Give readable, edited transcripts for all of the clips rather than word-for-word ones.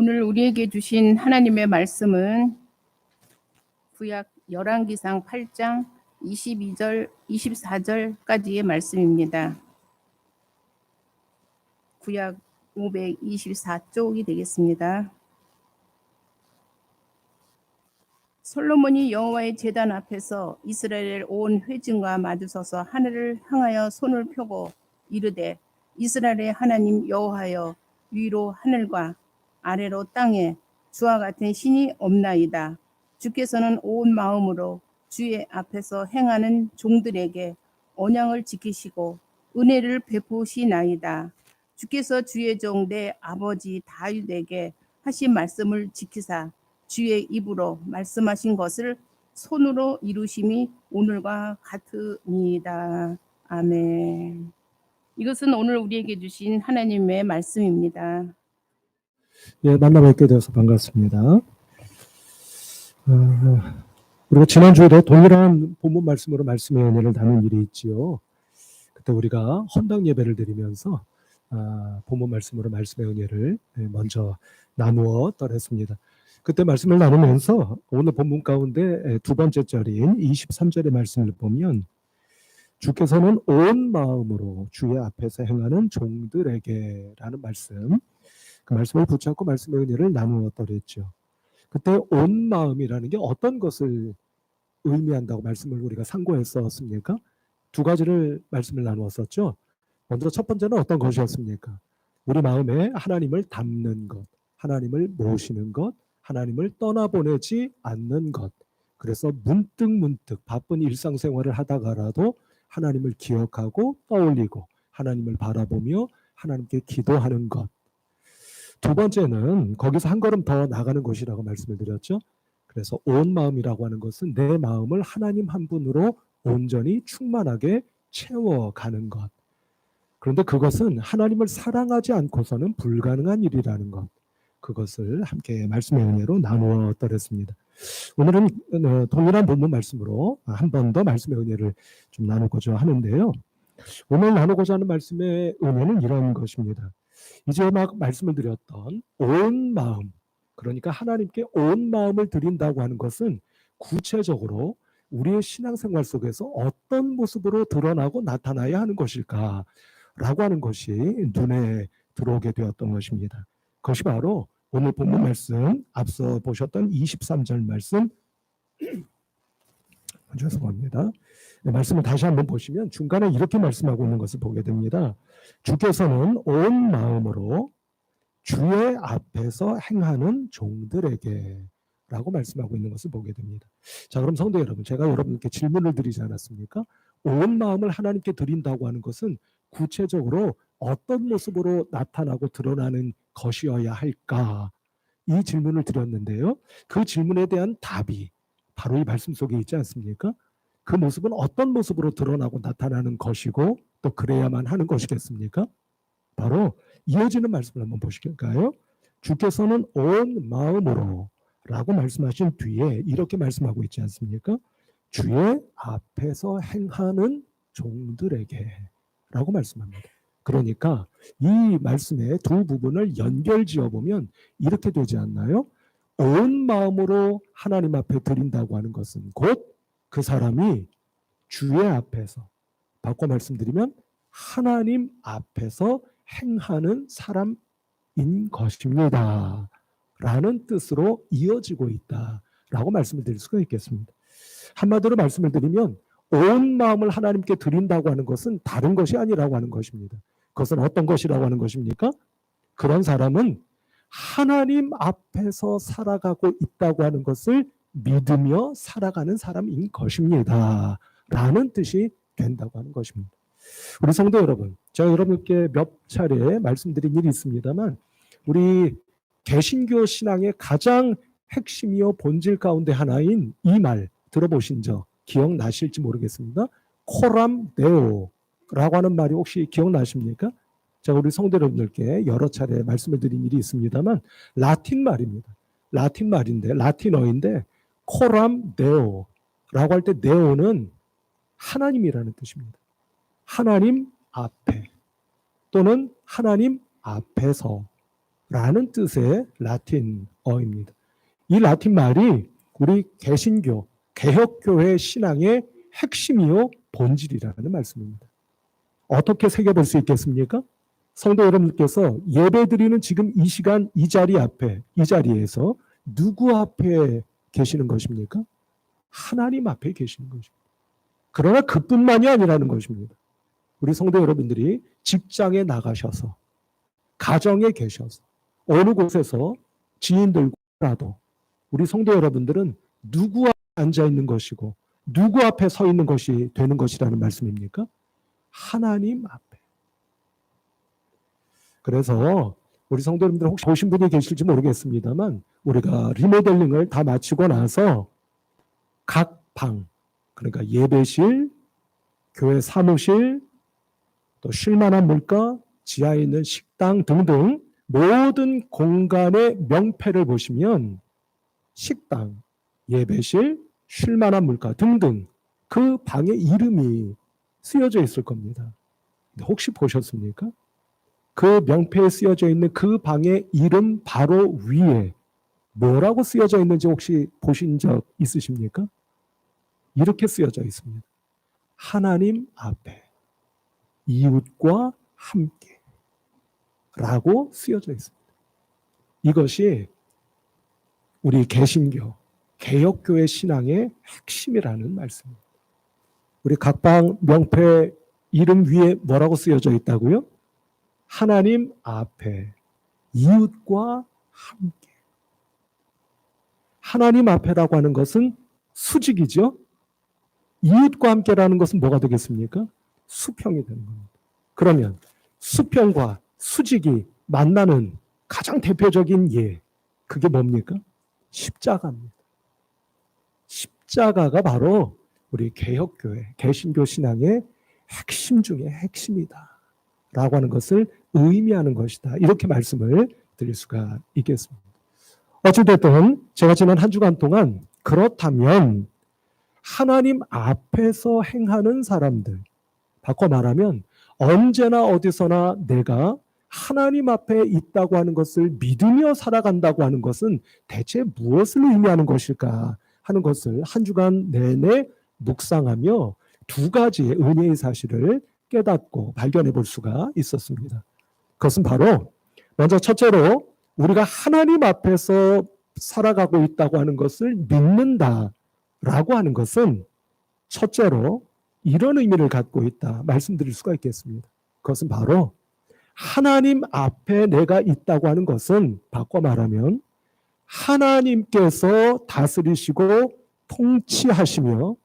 오늘 우리에게 주신 하나님의 말씀은 구약 열왕기상 8장 22절, 24절까지의 말씀입니다. 구약 524쪽이 되겠습니다. 솔로몬이 여호와의 제단 앞에서 이스라엘 온 회중과 마주서서 하늘을 향하여 손을 펴고 이르되 이스라엘의 하나님 여호와여, 위로 하늘과 아래로 땅에 주와 같은 신이 없나이다. 주께서는 온 마음으로 주의 앞에서 행하는 종들에게 언약을 지키시고 은혜를 베푸시나이다. 주께서 주의 종 내 아버지 다윗에게 하신 말씀을 지키사 주의 입으로 말씀하신 것을 손으로 이루심이 오늘과 같으니이다. 아멘. 이것은 오늘 우리에게 주신 하나님의 말씀입니다. 예, 만나 뵙게 되어서 반갑습니다. 우리가 지난 주일에 동일한 본문 말씀으로 말씀의 은혜를 나눈 일이 있지요. 그때 우리가 헌당 예배를 드리면서 본문 말씀으로 말씀의 은혜를 먼저 나누어 떨었습니다. 그때 말씀을 나누면서 오늘 본문 가운데 두 번째 절인 23절의 말씀을 보면 주께서는 온 마음으로 주의 앞에서 행하는 종들에게 라는 말씀, 그 말씀을 붙잡고 말씀의 은혜를 나누어 떨었죠. 그때 온 마음이라는 게 어떤 것을 의미한다고 말씀을 우리가 상고했었습니까? 두 가지를 말씀을 나누었었죠. 먼저 첫 번째는 어떤 것이었습니까? 우리 마음에 하나님을 담는 것, 하나님을 모시는 것, 하나님을 떠나보내지 않는 것. 그래서 문득 바쁜 일상생활을 하다가라도 하나님을 기억하고 떠올리고 하나님을 바라보며 하나님께 기도하는 것. 두 번째는 거기서 한 걸음 더 나가는 것이라고 말씀을 드렸죠. 그래서 온 마음이라고 하는 것은 내 마음을 하나님 한 분으로 온전히 충만하게 채워가는 것. 그런데 그것은 하나님을 사랑하지 않고서는 불가능한 일이라는 것. 그것을 함께 말씀의 은혜로 나누어 드렸습니다. 오늘은 동일한 본문 말씀으로 한 번 더 말씀의 은혜를 좀 나누고자 하는데요. 오늘 나누고자 하는 말씀의 은혜는 이런 것입니다. 이제 막 말씀을 드렸던 온 마음, 그러니까 하나님께 온 마음을 드린다고 하는 것은 구체적으로 우리의 신앙생활 속에서 어떤 모습으로 드러나고 나타나야 하는 것일까 라고 하는 것이 눈에 들어오게 되었던 것입니다. 그것이 바로 오늘 본문 말씀, 앞서 보셨던 23절 말씀, 죄송합니다. 말씀을 다시 한번 보시면 중간에 이렇게 말씀하고 있는 것을 보게 됩니다. 주께서는 온 마음으로 주의 앞에서 행하는 종들에게 라고 말씀하고 있는 것을 보게 됩니다. 자, 그럼 성도 여러분, 제가 여러분께 질문을 드리지 않았습니까? 온 마음을 하나님께 드린다고 하는 것은 구체적으로 어떤 모습으로 나타나고 드러나는 것이어야 할까? 이 질문을 드렸는데요. 그 질문에 대한 답이 바로 이 말씀 속에 있지 않습니까? 그 모습은 어떤 모습으로 드러나고 나타나는 것이고 또 그래야만 하는 것이겠습니까? 바로 이어지는 말씀을 한번 보실까요? 주께서는 온 마음으로 라고 말씀하신 뒤에 이렇게 말씀하고 있지 않습니까? 주의 앞에서 행하는 종들에게 라고 말씀합니다. 그러니까 이 말씀의 두 부분을 연결 지어보면 이렇게 되지 않나요? 온 마음으로 하나님 앞에 드린다고 하는 것은 곧 그 사람이 주의 앞에서, 바꿔 말씀드리면 하나님 앞에서 행하는 사람인 것입니다 라는 뜻으로 이어지고 있다라고 말씀을 드릴 수가 있겠습니다. 한마디로 말씀을 드리면 온 마음을 하나님께 드린다고 하는 것은 다른 것이 아니라고 하는 것입니다. 그것은 어떤 것이라고 하는 것입니까? 그런 사람은 하나님 앞에서 살아가고 있다고 하는 것을 믿으며 살아가는 사람인 것입니다 라는 뜻이 된다고 하는 것입니다. 우리 성도 여러분, 제가 여러분께 몇 차례 말씀드린 일이 있습니다만 우리 개신교 신앙의 가장 핵심이요 본질 가운데 하나인 이 말 들어보신 적 기억나실지 모르겠습니다. 코람 데오라고 하는 말이 혹시 기억나십니까? 제가 우리 성도 여러분들께 여러 차례 말씀을 드린 일이 있습니다만 라틴 말입니다. 라틴 말인데 라틴어인데 코람 데오라고 할 때 데오는 하나님이라는 뜻입니다. 하나님 앞에 또는 하나님 앞에서 라는 뜻의 라틴어입니다. 이 라틴 말이 우리 개신교, 개혁교회 신앙의 핵심이요 본질이라는 말씀입니다. 어떻게 새겨볼 수 있겠습니까? 성도 여러분께서 예배드리는 지금 이 시간 이 자리 앞에, 이 자리에서 누구 앞에 계시는 것입니까? 하나님 앞에 계시는 것입니다. 그러나 그뿐만이 아니라는 것입니다. 우리 성도 여러분들이 직장에 나가셔서, 가정에 계셔서, 어느 곳에서 지인들과라도 우리 성도 여러분들은 누구 앞에 앉아 있는 것이고 누구 앞에 서 있는 것이 되는 것이라는 말씀입니까? 하나님 앞에. 그래서 우리 성도 여러분들 혹시 보신 분이 계실지 모르겠습니다만 우리가 리모델링을 다 마치고 나서 각 방, 그러니까 예배실, 교회 사무실, 또 쉴만한 물가, 지하에 있는 식당 등등 모든 공간의 명패를 보시면 식당, 예배실, 쉴만한 물가 등등 그 방의 이름이 쓰여져 있을 겁니다. 혹시 보셨습니까? 그 명패에 쓰여져 있는 그 방의 이름 바로 위에 뭐라고 쓰여져 있는지 혹시 보신 적 있으십니까? 이렇게 쓰여져 있습니다. 하나님 앞에 이웃과 함께 라고 쓰여져 있습니다. 이것이 우리 개신교, 개혁교회 신앙의 핵심이라는 말씀입니다. 우리 각방 명패 이름 위에 뭐라고 쓰여져 있다고요? 하나님 앞에 이웃과 함께. 하나님 앞에라고 하는 것은 수직이죠. 이웃과 함께라는 것은 뭐가 되겠습니까? 수평이 되는 겁니다. 그러면 수평과 수직이 만나는 가장 대표적인 예, 그게 뭡니까? 십자가입니다. 십자가가 바로 우리 개혁교회, 개신교 신앙의 핵심 중에 핵심이다 라고 하는 것을 의미하는 것이다. 이렇게 말씀을 드릴 수가 있겠습니다. 어찌됐든 제가 지난 한 주간 동안 그렇다면 하나님 앞에서 행하는 사람들, 바꿔 말하면 언제나 어디서나 내가 하나님 앞에 있다고 하는 것을 믿으며 살아간다고 하는 것은 대체 무엇을 의미하는 것일까 하는 것을 한 주간 내내 묵상하며 두 가지의 은혜의 사실을 깨닫고 발견해 볼 수가 있었습니다. 그것은 바로 먼저 첫째로 우리가 하나님 앞에서 살아가고 있다고 하는 것을 믿는다라고 하는 것은 첫째로 이런 의미를 갖고 있다 말씀드릴 수가 있겠습니다. 그것은 바로 하나님 앞에 내가 있다고 하는 것은 바꿔 말하면 하나님께서 다스리시고 통치하시며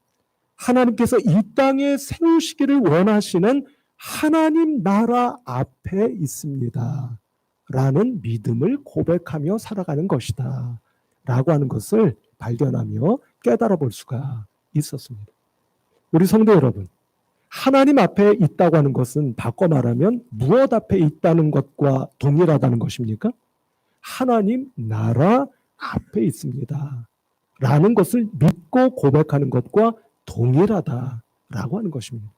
하나님께서 이 땅에 세우시기를 원하시는 하나님 나라 앞에 있습니다. 라는 믿음을 고백하며 살아가는 것이다. 라고 하는 것을 발견하며 깨달아 볼 수가 있었습니다. 우리 성도 여러분, 하나님 앞에 있다고 하는 것은 바꿔 말하면 무엇 앞에 있다는 것과 동일하다는 것입니까? 하나님 나라 앞에 있습니다. 라는 것을 믿고 고백하는 것과 동일하다라고 하는 것입니다.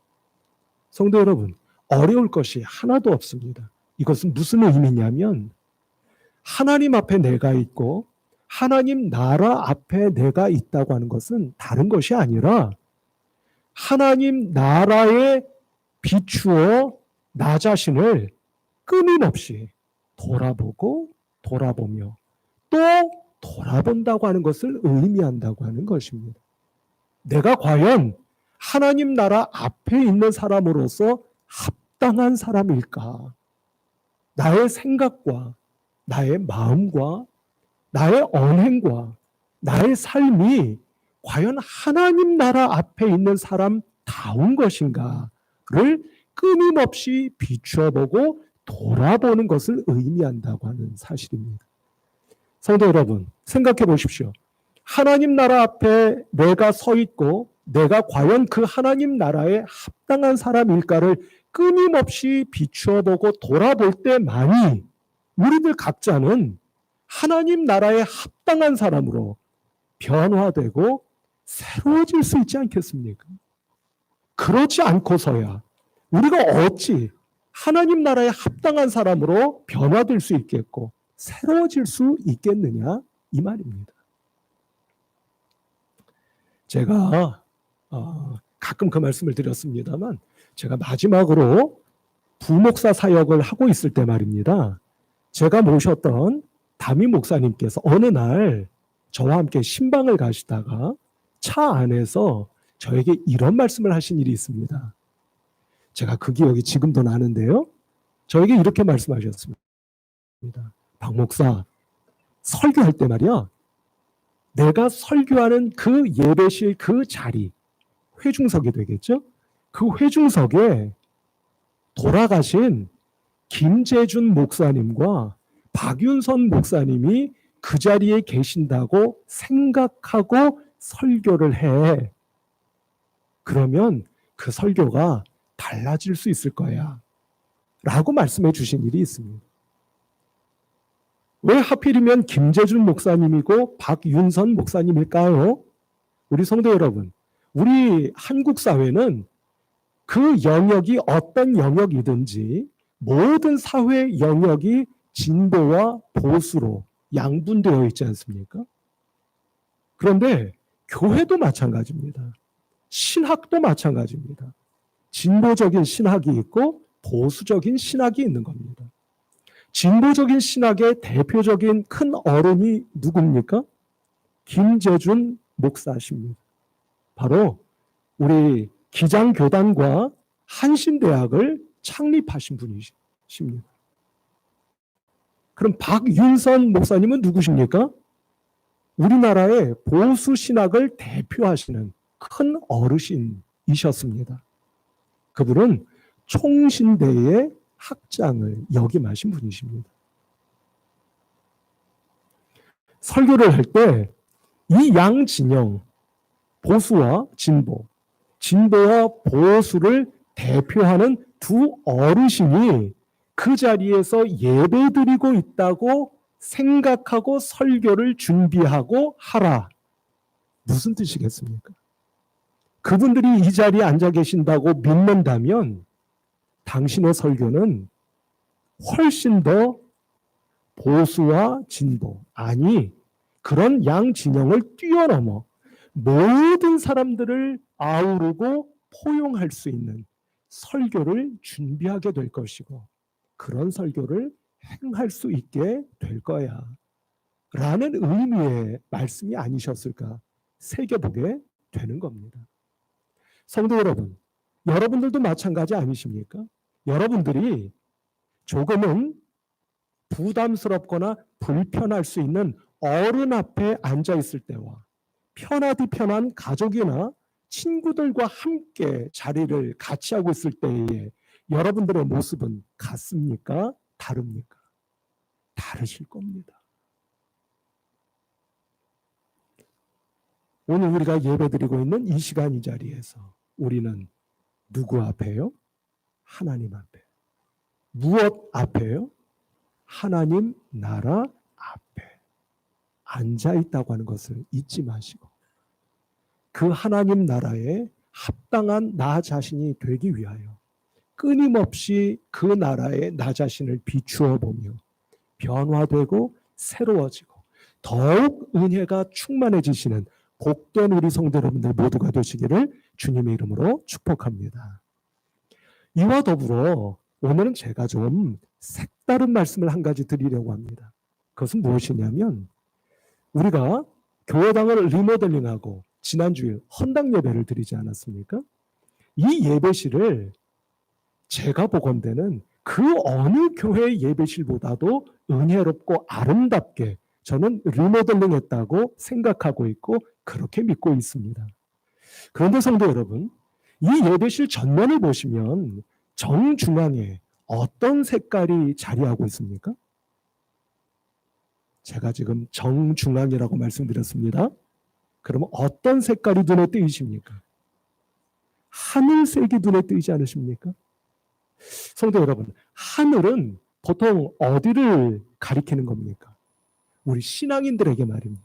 성도 여러분, 어려울 것이 하나도 없습니다. 이것은 무슨 의미냐면 하나님 앞에 내가 있고 하나님 나라 앞에 내가 있다고 하는 것은 다른 것이 아니라 하나님 나라에 비추어 나 자신을 끊임없이 돌아보고 돌아보며 또 돌아본다고 하는 것을 의미한다고 하는 것입니다. 내가 과연 하나님 나라 앞에 있는 사람으로서 합당한 사람일까? 나의 생각과 나의 마음과 나의 언행과 나의 삶이 과연 하나님 나라 앞에 있는 사람다운 것인가를 끊임없이 비추어보고 돌아보는 것을 의미한다고 하는 사실입니다. 성도 여러분, 생각해 보십시오. 하나님 나라 앞에 내가 서 있고 내가 과연 그 하나님 나라에 합당한 사람일까를 끊임없이 비추어보고 돌아볼 때만이 우리들 각자는 하나님 나라에 합당한 사람으로 변화되고 새로워질 수 있지 않겠습니까? 그렇지 않고서야 우리가 어찌 하나님 나라에 합당한 사람으로 변화될 수 있겠고 새로워질 수 있겠느냐 이 말입니다. 제가 가끔 그 말씀을 드렸습니다만 제가 마지막으로 부목사 사역을 하고 있을 때 말입니다. 제가 모셨던 담임 목사님께서 어느 날 저와 함께 신방을 가시다가 차 안에서 저에게 이런 말씀을 하신 일이 있습니다. 제가 그 기억이 지금도 나는데요. 저에게 이렇게 말씀하셨습니다. 박 목사, 설교할 때 말이야. 내가 설교하는 그 예배실 그 자리, 회중석이 되겠죠? 그 회중석에 돌아가신 김재준 목사님과 박윤선 목사님이 그 자리에 계신다고 생각하고 설교를 해. 그러면 그 설교가 달라질 수 있을 거야. 라고 말씀해 주신 일이 있습니다. 왜 하필이면 김재준 목사님이고 박윤선 목사님일까요? 우리 성도 여러분, 우리 한국 사회는 그 영역이 어떤 영역이든지 모든 사회 영역이 진보와 보수로 양분되어 있지 않습니까? 그런데 교회도 마찬가지입니다. 신학도 마찬가지입니다. 진보적인 신학이 있고 보수적인 신학이 있는 겁니다. 진보적인 신학의 대표적인 큰 어른이 누굽니까? 김재준 목사십니다. 바로 우리 기장교단과 한신대학을 창립하신 분이십니다. 그럼 박윤선 목사님은 누구십니까? 우리나라의 보수 신학을 대표하시는 큰 어르신이셨습니다. 그분은 총신대의 학장을 역임하신 분이십니다. 설교를 할 때 이 양 진영, 보수와 진보, 진보와 보수를 대표하는 두 어르신이 그 자리에서 예배드리고 있다고 생각하고 설교를 준비하고 하라. 무슨 뜻이겠습니까? 그분들이 이 자리에 앉아 계신다고 믿는다면 당신의 설교는 훨씬 더 보수와 진보, 아니 그런 양 진영을 뛰어넘어 모든 사람들을 아우르고 포용할 수 있는 설교를 준비하게 될 것이고 그런 설교를 행할 수 있게 될 거야 라는 의미의 말씀이 아니셨을까 새겨보게 되는 겁니다. 성도 여러분, 여러분들도 마찬가지 아니십니까? 여러분들이 조금은 부담스럽거나 불편할 수 있는 어른 앞에 앉아 있을 때와 편하디 편한 가족이나 친구들과 함께 자리를 같이 하고 있을 때에 여러분들의 모습은 같습니까? 다릅니까? 다르실 겁니다. 오늘 우리가 예배드리고 있는 이 시간 이 자리에서 우리는 누구 앞에요? 하나님 앞에. 무엇 앞에요? 하나님 나라 앞에 앉아 있다고 하는 것을 잊지 마시고 그 하나님 나라에 합당한 나 자신이 되기 위하여 끊임없이 그 나라에 나 자신을 비추어 보며 변화되고 새로워지고 더욱 은혜가 충만해지시는 복된 우리 성도 여러분들 모두가 되시기를 주님의 이름으로 축복합니다. 이와 더불어 오늘은 제가 좀 색다른 말씀을 한 가지 드리려고 합니다. 그것은 무엇이냐면 우리가 교회당을 리모델링하고 지난주에 헌당 예배를 드리지 않았습니까? 이 예배실을 제가 보건대는 그 어느 교회 예배실보다도 은혜롭고 아름답게 저는 리모델링했다고 생각하고 있고 그렇게 믿고 있습니다. 그런데 성도 여러분, 이 예배실 전면을 보시면 정중앙에 어떤 색깔이 자리하고 있습니까? 제가 지금 정중앙이라고 말씀드렸습니다. 그러면 어떤 색깔이 눈에 띄십니까? 하늘색이 눈에 띄지 않으십니까? 성도 여러분, 하늘은 보통 어디를 가리키는 겁니까? 우리 신앙인들에게 말입니다.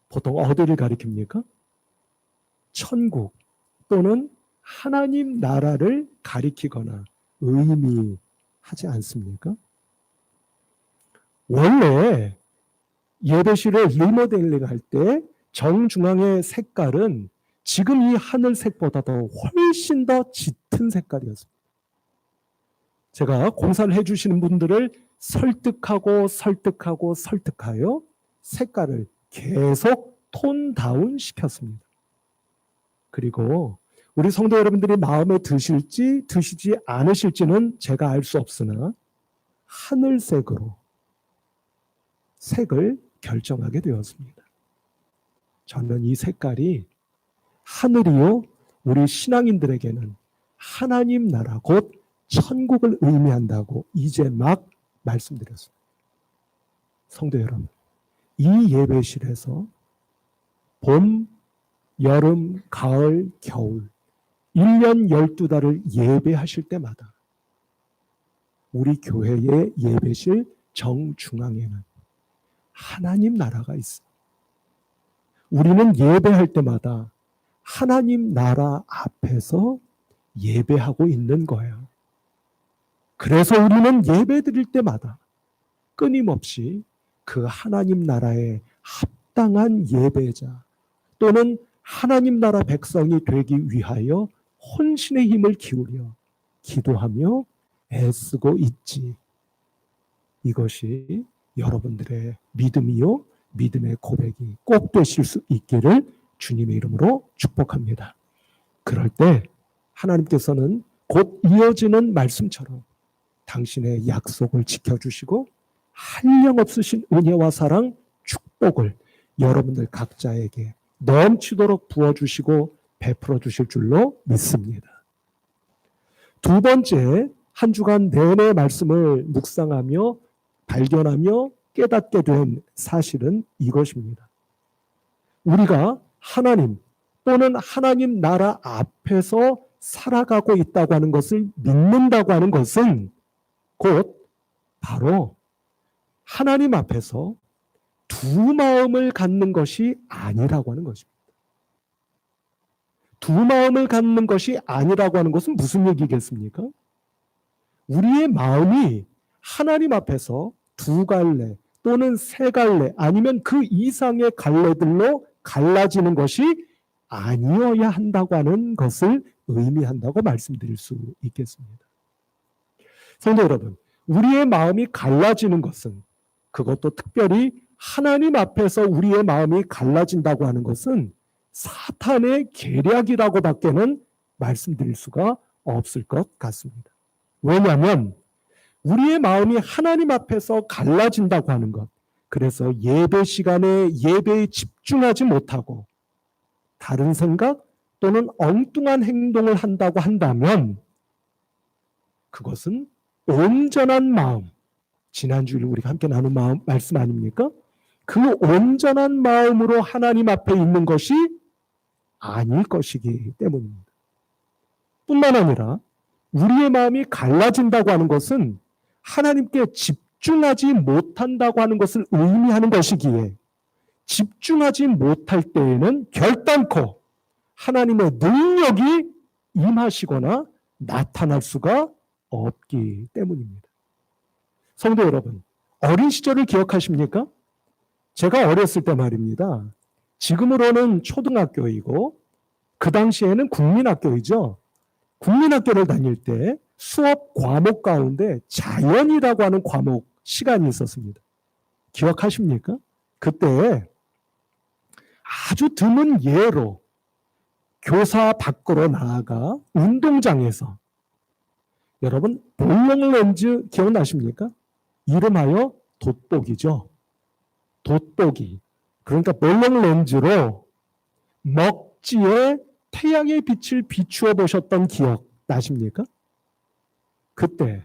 보통 어디를 가리킵니까? 천국 또는 하나님 나라를 가리키거나 의미하지 않습니까? 원래 예배실을 리모델링 할 때 정중앙의 색깔은 지금 이 하늘색보다도 훨씬 더 짙은 색깔이었습니다. 제가 공사를 해주시는 분들을 설득하여 색깔을 계속 톤 다운 시켰습니다. 그리고 우리 성도 여러분들이 마음에 드실지 드시지 않으실지는 제가 알 수 없으나 하늘색으로 색을 결정하게 되었습니다. 저는 이 색깔이 하늘이요, 우리 신앙인들에게는 하나님 나라, 곧 천국을 의미한다고 이제 막 말씀드렸습니다. 성도 여러분, 이 예배실에서 봄, 여름, 가을, 겨울 1년 12달을 예배하실 때마다 우리 교회의 예배실 정중앙에는 하나님 나라가 있습니다. 우리는 예배할 때마다 하나님 나라 앞에서 예배하고 있는 거예요. 그래서 우리는 예배 드릴 때마다 끊임없이 그 하나님 나라에 합당한 예배자 또는 하나님 나라 백성이 되기 위하여 혼신의 힘을 기울여 기도하며 애쓰고 있지. 이것이 여러분들의 믿음이요, 믿음의 고백이 꼭 되실 수 있기를 주님의 이름으로 축복합니다. 그럴 때 하나님께서는 곧 이어지는 말씀처럼 당신의 약속을 지켜주시고 한량없으신 은혜와 사랑, 축복을 여러분들 각자에게 넘치도록 부어주시고 베풀어 주실 줄로 믿습니다. 두 번째, 한 주간 내내 말씀을 묵상하며 발견하며 깨닫게 된 사실은 이것입니다. 우리가 하나님 또는 하나님 나라 앞에서 살아가고 있다고 하는 것을 믿는다고 하는 것은 곧 바로 하나님 앞에서 두 마음을 갖는 것이 아니라고 하는 것입니다. 두 마음을 갖는 것이 아니라고 하는 것은 무슨 얘기겠습니까? 우리의 마음이 하나님 앞에서 두 갈래 또는 세 갈래 아니면 그 이상의 갈래들로 갈라지는 것이 아니어야 한다고 하는 것을 의미한다고 말씀드릴 수 있겠습니다. 성도 여러분, 우리의 마음이 갈라지는 것은, 그것도 특별히 하나님 앞에서 우리의 마음이 갈라진다고 하는 것은 사탄의 계략이라고 밖에는 말씀드릴 수가 없을 것 같습니다. 왜냐하면 우리의 마음이 하나님 앞에서 갈라진다고 하는 것, 그래서 예배 시간에 예배에 집중하지 못하고 다른 생각 또는 엉뚱한 행동을 한다고 한다면 그것은 온전한 마음, 지난주에 우리가 함께 나눈 말씀 아닙니까? 그 온전한 마음으로 하나님 앞에 있는 것이 아닐 것이기 때문입니다. 뿐만 아니라 우리의 마음이 갈라진다고 하는 것은 하나님께 집중하지 못한다고 하는 것을 의미하는 것이기에 집중하지 못할 때에는 결단코 하나님의 능력이 임하시거나 나타날 수가 없기 때문입니다. 성도 여러분, 어린 시절을 기억하십니까? 제가 어렸을 때 말입니다. 지금으로는 초등학교이고 그 당시에는 국민학교이죠. 국민학교를 다닐 때 수업 과목 가운데 자연이라고 하는 과목 시간이 있었습니다. 기억하십니까? 그때 아주 드문 예로 교사 밖으로 나아가 운동장에서, 여러분 볼롱렌즈 기억나십니까? 이름하여 돋보기죠. 돋보기. 그러니까 볼롱렌즈로 먹지에 태양의 빛을 비추어 보셨던 기억 나십니까? 그때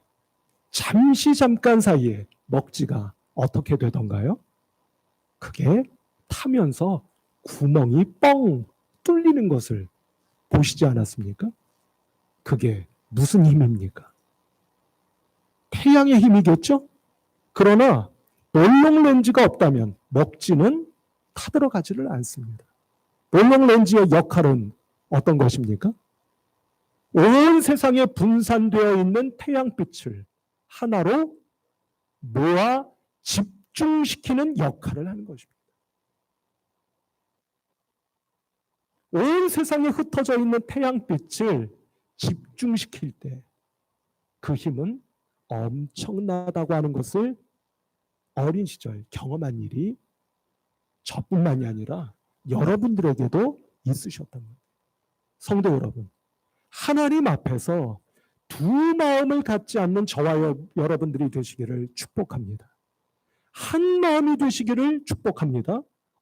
잠깐 사이에 먹지가 어떻게 되던가요? 그게 타면서 구멍이 뻥 뚫리는 것을 보시지 않았습니까? 그게 무슨 힘입니까? 태양의 힘이겠죠? 그러나 볼롱렌즈가 없다면 먹지는 타들어가지를 않습니다. 볼롱렌즈의 역할은 어떤 것입니까? 온 세상에 분산되어 있는 태양빛을 하나로 모아 집중시키는 역할을 하는 것입니다. 온 세상에 흩어져 있는 태양빛을 집중시킬 때 그 힘은 엄청나다고 하는 것을 어린 시절 경험한 일이 저뿐만이 아니라 여러분들에게도 있으셨던 거예요. 성도 여러분, 하나님 앞에서 두 마음을 갖지 않는 저와 여러분들이 되시기를 축복합니다. 한 마음이 되시기를 축복합니다.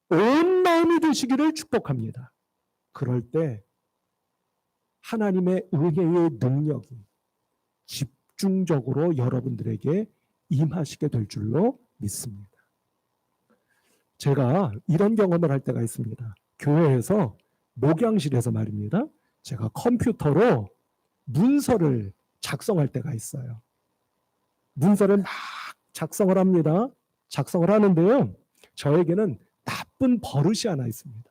온 마음이 되시기를 축복합니다. 그럴 때 하나님의 은혜의 능력이 집중적으로 여러분들에게 임하시게 될 줄로 믿습니다. 제가 이런 경험을 할 때가 있습니다. 교회에서 목양실에서 말입니다. 제가 컴퓨터로 문서를 작성할 때가 있어요. 문서를 막 작성을 합니다. 작성을 하는데요. 저에게는 나쁜 버릇이 하나 있습니다.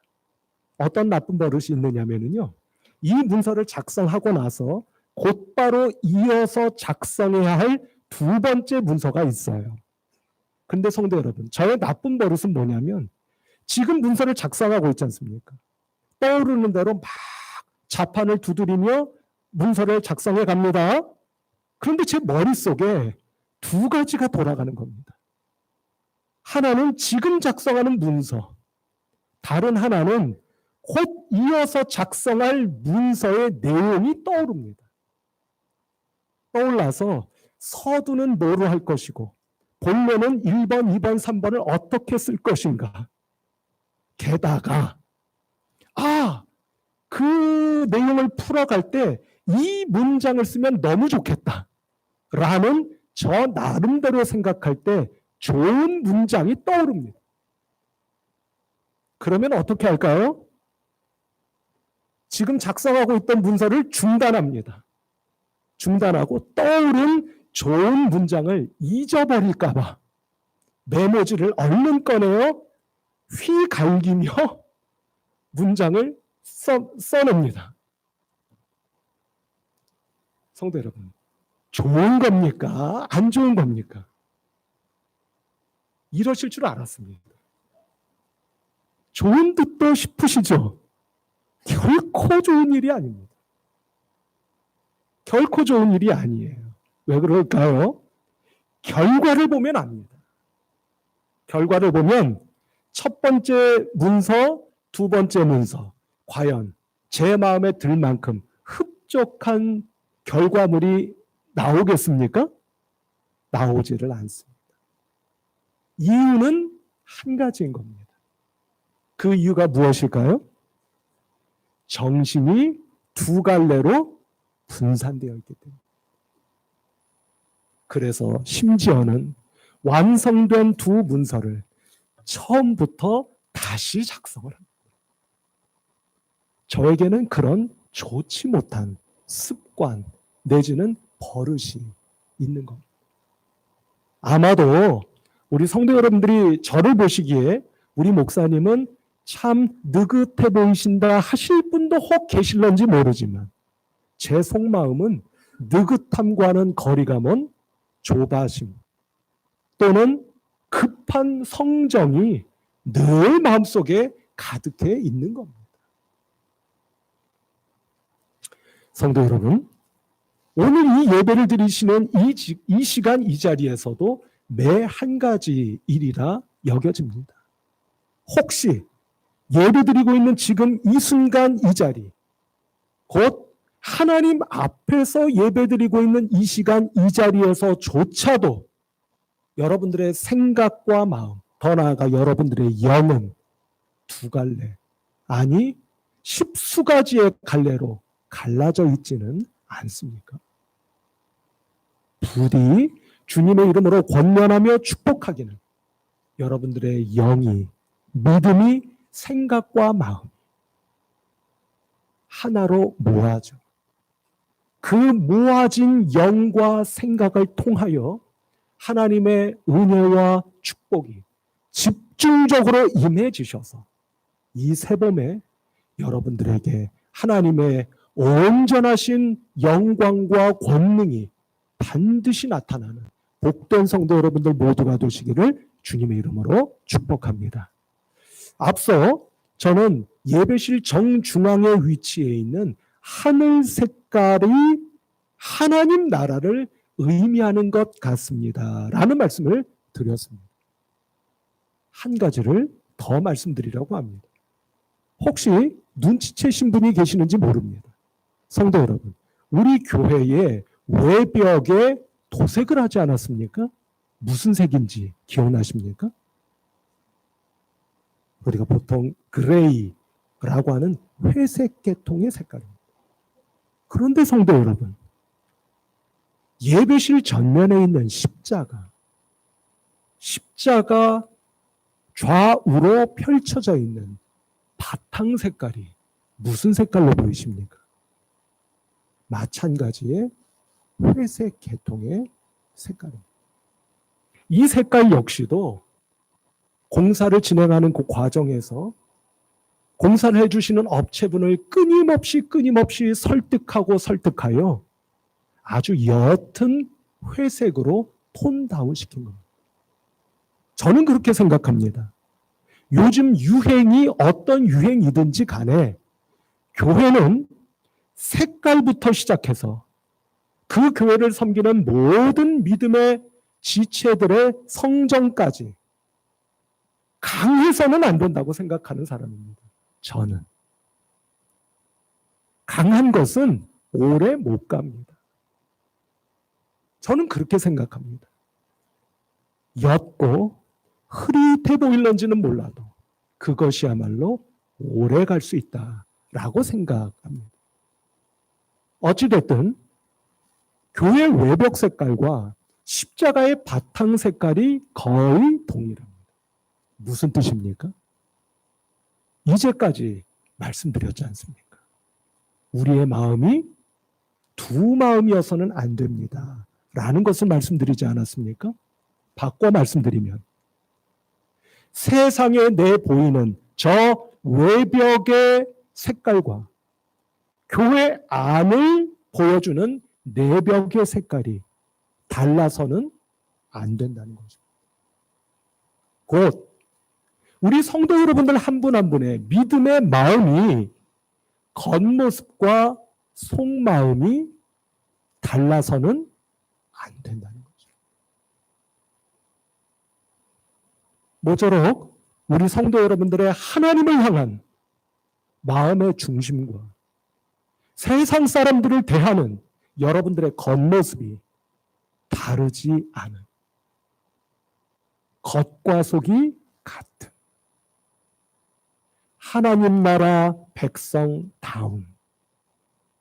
어떤 나쁜 버릇이 있느냐면요. 이 문서를 작성하고 나서 곧바로 이어서 작성해야 할 두 번째 문서가 있어요. 근데 성도 여러분, 저의 나쁜 버릇은 뭐냐면 지금 문서를 작성하고 있지 않습니까? 떠오르는 대로 막 자판을 두드리며 문서를 작성해 갑니다. 그런데 제 머릿속에 두 가지가 돌아가는 겁니다. 하나는 지금 작성하는 문서, 다른 하나는 곧 이어서 작성할 문서의 내용이 떠오릅니다. 떠올라서 서두는 뭐로 할 것이고 본문은 1번, 2번, 3번을 어떻게 쓸 것인가. 게다가 그 내용을 풀어갈 때 이 문장을 쓰면 너무 좋겠다 라는 저 나름대로 생각할 때 좋은 문장이 떠오릅니다. 그러면 어떻게 할까요? 지금 작성하고 있던 문서를 중단합니다. 중단하고 떠오른 좋은 문장을 잊어버릴까 봐 메모지를 얼른 꺼내어 휘갈기며 문장을 써냅니다. 성도 여러분, 좋은 겁니까? 안 좋은 겁니까? 이러실 줄 알았습니다. 좋은 듯도 싶으시죠? 결코 좋은 일이 아닙니다. 결코 좋은 일이 아니에요. 왜 그럴까요? 결과를 보면 압니다. 결과를 보면 첫 번째 문서, 두 번째 문서, 과연 제 마음에 들 만큼 흡족한 결과물이 나오겠습니까? 나오지를 않습니다. 이유는 한 가지인 겁니다. 그 이유가 무엇일까요? 정신이 두 갈래로 분산되어 있기 때문에. 그래서 심지어는 완성된 두 문서를 처음부터 다시 작성을 합니다. 저에게는 그런 좋지 못한 습관 내지는 버릇이 있는 겁니다. 아마도 우리 성도 여러분들이 저를 보시기에 우리 목사님은 참 느긋해 보이신다 하실 분도 혹 계실런지 모르지만 제 속마음은 느긋함과는 거리가 먼 조바심 또는 급한 성정이 늘 마음속에 가득해 있는 겁니다. 성도 여러분, 오늘 이 예배를 드리시는 이 시간 이 자리에서도 매 한 가지 일이라 여겨집니다. 혹시 예배드리고 있는 지금 이 순간 이 자리, 곧 하나님 앞에서 예배드리고 있는 이 시간 이 자리에서조차도 여러분들의 생각과 마음, 더 나아가 여러분들의 영은 두 갈래, 아니 십수가지의 갈래로 갈라져 있지는 않습니까? 부디 주님의 이름으로 권면하며 축복하기는 여러분들의 영이, 믿음이, 생각과 마음 하나로 모아져 그 모아진 영과 생각을 통하여 하나님의 은혜와 축복이 집중적으로 임해지셔서 이 새봄에 여러분들에게 하나님의 온전하신 영광과 권능이 반드시 나타나는 복된 성도 여러분들 모두가 되시기를 주님의 이름으로 축복합니다. 앞서 저는 예배실 정중앙에 위치해 있는 하늘 색깔이 하나님 나라를 의미하는 것 같습니다. 라는 말씀을 드렸습니다. 한 가지를 더 말씀드리려고 합니다. 혹시 눈치채신 분이 계시는지 모릅니다. 성도 여러분, 우리 교회의 외벽에 도색을 하지 않았습니까? 무슨 색인지 기억나십니까? 우리가 보통 그레이라고 하는 회색 계통의 색깔입니다. 그런데 성도 여러분, 예배실 전면에 있는 십자가 좌우로 펼쳐져 있는 바탕 색깔이 무슨 색깔로 보이십니까? 마찬가지의 회색 계통의 색깔입니다. 이 색깔 역시도 공사를 진행하는 그 과정에서 공사를 해주시는 업체분을 끊임없이 설득하여 아주 옅은 회색으로 톤 다운시킨 겁니다. 저는 그렇게 생각합니다. 요즘 유행이 어떤 유행이든지 간에 교회는 색깔부터 시작해서 그 교회를 섬기는 모든 믿음의 지체들의 성정까지 강해서는 안 된다고 생각하는 사람입니다. 저는. 강한 것은 오래 못 갑니다. 저는 그렇게 생각합니다. 옅고 흐릿해 보일런지는 몰라도 그것이야말로 오래 갈 수 있다라고 생각합니다. 어찌됐든 교회 외벽 색깔과 십자가의 바탕 색깔이 거의 동일합니다. 무슨 뜻입니까? 이제까지 말씀드렸지 않습니까? 우리의 마음이 두 마음이어서는 안 됩니다. 라는 것을 말씀드리지 않았습니까? 바꿔 말씀드리면 세상에 내보이는 저 외벽의 색깔과 교회 안을 보여주는 내벽의 색깔이 달라서는 안 된다는 거죠. 곧 우리 성도 여러분들 한 분 한 분의 믿음의 마음이 겉모습과 속마음이 달라서는 안 된다는 거죠. 모쪼록 우리 성도 여러분들의 하나님을 향한 마음의 중심과 세상 사람들을 대하는 여러분들의 겉모습이 다르지 않은, 겉과 속이 같은 하나님 나라 백성다운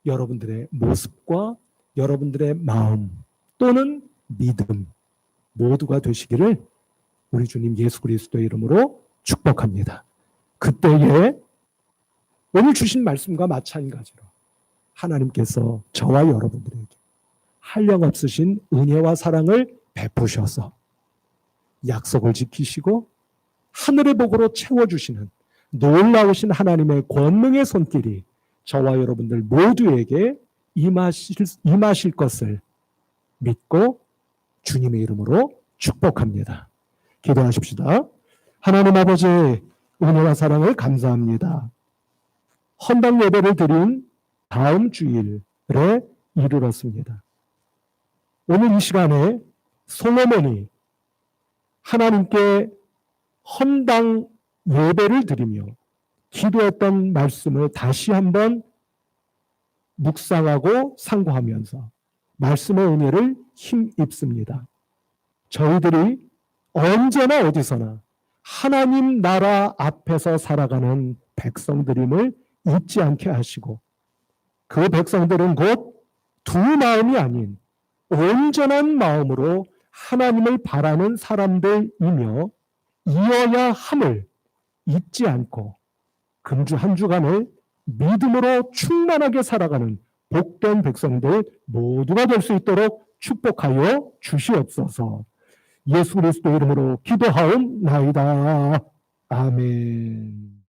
여러분들의 모습과 여러분들의 마음 또는 믿음 모두가 되시기를 우리 주님 예수 그리스도의 이름으로 축복합니다. 그때에 오늘 주신 말씀과 마찬가지로 하나님께서 저와 여러분들에게 한량없으신 은혜와 사랑을 베푸셔서 약속을 지키시고 하늘의 복으로 채워주시는 놀라우신 하나님의 권능의 손길이 저와 여러분들 모두에게 임하실 것을 믿고 주님의 이름으로 축복합니다. 기도하십시다. 하나님 아버지 은혜와 사랑을 감사합니다. 헌당 예배를 드린 다음 주일에 이르렀습니다. 오늘 이 시간에 솔로몬이 하나님께 헌당 예배를 드리며 기도했던 말씀을 다시 한번 묵상하고 상고하면서 말씀의 은혜를 힘입습니다. 저희들이 언제나 어디서나 하나님 나라 앞에서 살아가는 백성들임을 잊지 않게 하시고 그 백성들은 곧 두 마음이 아닌 온전한 마음으로 하나님을 바라는 사람들이며 이어야 함을 잊지 않고 금주 한 주간을 믿음으로 충만하게 살아가는 복된 백성들 모두가 될 수 있도록 축복하여 주시옵소서. 예수 그리스도 이름으로 기도하옵나이다. 아멘.